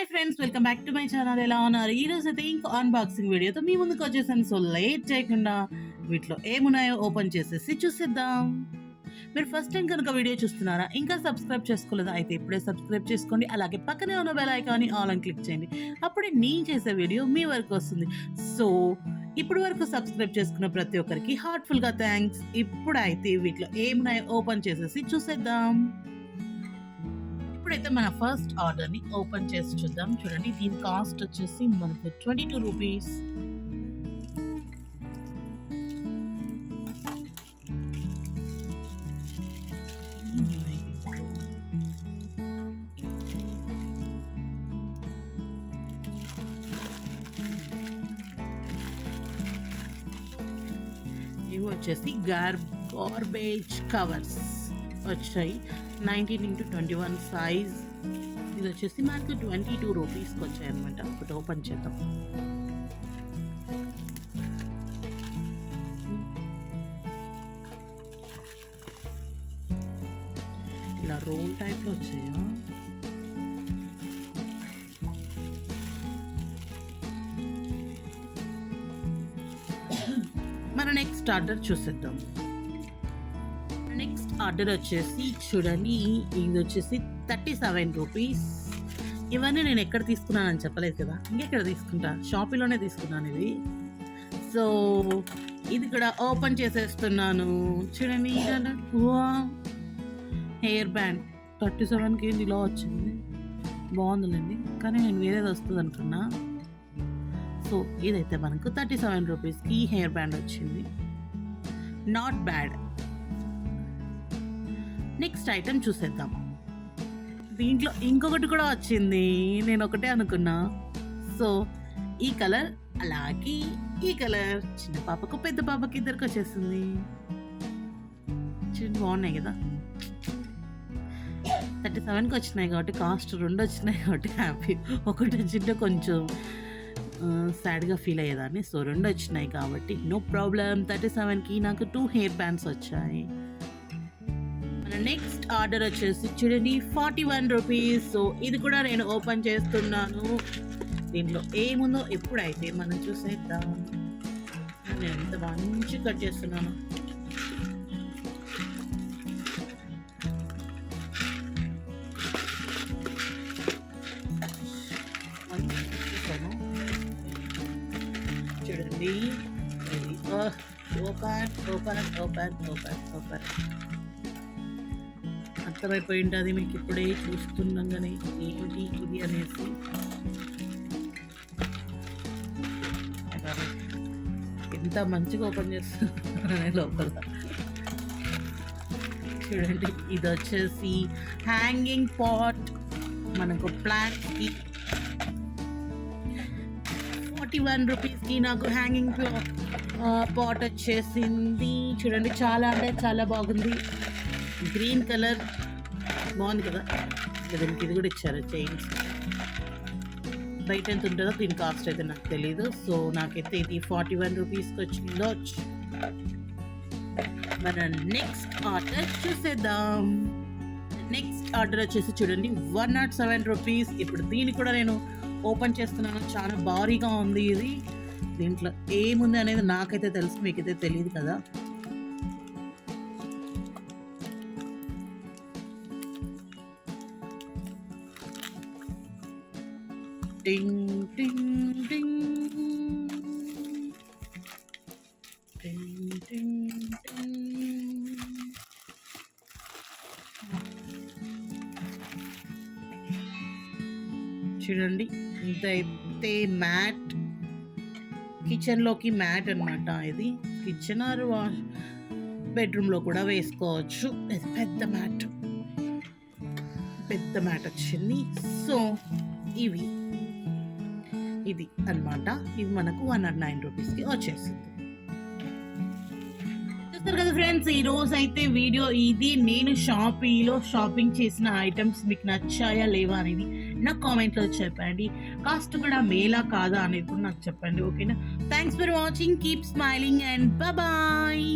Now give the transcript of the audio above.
Hi friends, welcome back to my channel. ఎలా ఉన్నారు? ఈ రోజు అయితే ఇంకో అన్బాక్సింగ్ వీడియోతో మీ ముందుకు వచ్చేసాను. సో లేట్ చేయకుండా వీటిలో ఏమున్నాయో ఓపెన్ చేసేసి చూసేద్దాం. మీరు ఫస్ట్ టైం కనుక వీడియో చూస్తున్నారా, ఇంకా సబ్స్క్రైబ్ చేసుకోలేదా, అయితే ఇప్పుడే సబ్స్క్రైబ్ చేసుకోండి. అలాగే పక్కనే ఉన్న బెల్ ఐకాన్ని ఆల్ అని క్లిక్ చేయండి. అప్పుడే నేను చేసే వీడియో మీ వరకు వస్తుంది. సో ఇప్పుడు వరకు సబ్స్క్రైబ్ చేసుకున్న ప్రతి ఒక్కరికి హార్ట్ఫుల్గా థ్యాంక్స్. ఇప్పుడైతే వీటిలో ఏమున్నాయో ఓపెన్ చేసేసి చూసేద్దాం. ఇప్పుడైతే మన ఫస్ట్ ఆర్డర్ని ఓపెన్ చేసి చూద్దాం. చూడండి, దీని కాస్ట్ వచ్చేసి మనకు 22 రూపీస్. ఇవి వచ్చేసి గార్బేజ్ కవర్స్ వచ్చాయి. 19x21 size. ఇది వచ్చేసి మనకు 22 రూపీస్కి వచ్చాయి అనమాట. ఒకటి ఓపెన్ చేద్దాం. ఇలా రోల్ టైప్లో వచ్చాయా? మన నెక్స్ట్ ఆర్డర్ చూసేద్దాం. నెక్స్ట్ ఆర్డర్ వచ్చేసి చూడండి, ఇది వచ్చేసి 37 రూపీస్. ఇవన్నీ నేను ఎక్కడ తీసుకున్నానని చెప్పలేదు కదా, ఇంకెక్కడ తీసుకుంటా, షాపీలోనే తీసుకున్నాను ఇది. సో ఇది కూడా ఓపెన్ చేసేస్తున్నాను. చూడండి, హెయిర్ బ్యాండ్ 37కి ఇలా వచ్చింది. బాగుందిలేండి, కానీ నేను వేరేది వస్తుంది అనుకున్నా. సో ఇదైతే మనకు 37 రూపీస్కి హెయిర్ బ్యాండ్ వచ్చింది. Not bad. నెక్స్ట్ ఐటెం చూసేద్దాం. దీంట్లో ఇంకొకటి కూడా వచ్చింది, నేను ఒకటే అనుకున్నా. సో ఈ కలర్ అలాగే ఈ కలర్ చిన్న పాపకు పెద్ద పాపకి ఇద్దరికి వచ్చేసింది. చిన్న బాగున్నాయి కదా. 37కి వచ్చినాయి కాబట్టి, కాస్ట్ 2 వచ్చినాయి కాబట్టి హ్యాపీ. ఒకటి వచ్చింటే కొంచెం సాడ్గా ఫీల్ అయ్యేదాన్ని. సో 2 వచ్చినాయి కాబట్టి నో ప్రాబ్లం. 37కి నాకు 2 హెయిర్ బ్యాండ్స్ వచ్చాయి. నెక్స్ట్ ఆర్డర్ వచ్చేసి చూడండి, 41 రూపీస్. సో ఇది కూడా నేను ఓపెన్ చేస్తున్నాను. దీంట్లో ఏముందో ఎప్పుడైతే మనం చూసేద్దాం. నేను ఎంత మంచి కట్ చేస్తున్నాను. చూడండి, open open open open open. అర్థమైపోయి ఉంటుంది మీకు ఇప్పుడే చూస్తుండగానే ఏంటి ఇది అనేసి. ఎంత మంచిగా ఓపెన్ చేస్తున్నానే లోపల. చూడండి, ఇది వచ్చేసి హ్యాంగింగ్ పాట్. మనకు ప్లాంట్కి 41 రూపీస్కి నాకు హ్యాంగింగ్ పాట్ వచ్చేసింది. చూడండి, చాలా అంటే చాలా బాగుంది. గ్రీన్ కలర్ బాగుంది కదా. దీనికి ఇది కూడా ఇచ్చారు, చైన్స్. బయట ఎంత ఉంటుందో దీని కాస్ట్ అయితే నాకు తెలీదు. సో నాకైతే ఇది 41 రూపీస్కి వచ్చిందో. మన నెక్స్ట్ ఆర్డర్ చూసేద్దాం. నెక్స్ట్ ఆర్డర్ వచ్చేసి చూడండి, 107 రూపీస్. ఇప్పుడు దీన్ని కూడా నేను ఓపెన్ చేస్తున్నాను. చాలా భారీగా ఉంది ఇది. దీంట్లో ఏముంది అనేది నాకైతే తెలుసు, మీకైతే తెలియదు కదా. టింగ్ టింగ్ టింగ్ టింగ్ టింగ్ టింగ్. చూడండి, ఇదైతే మ్యాట్, కిచెన్లోకి మ్యాట్ అనమాట. ఇది కిచెన్ ఆర్ బెడ్రూమ్లో కూడా వేసుకోవచ్చు. ఇది పెద్ద మ్యాట్, పెద్ద మ్యాట్ వచ్చింది. సో ఇవి ఇది అనమాట. ఇది మనకు 109 రూపీస్కి వచ్చేసింది. చూస్తారు కదా ఫ్రెండ్స్, ఈ రోజు అయితే వీడియో ఇది. నేను షాపీలో షాపింగ్ చేసిన ఐటమ్స్ మీకు నచ్చాయా లేవా అనేది నాకు కామెంట్లో చెప్పండి. కాస్ట్ కూడా మేలా కాదా అనేది కూడా నాకు చెప్పండి. ఓకేనా? Thanks for watching. Keep smiling and bye.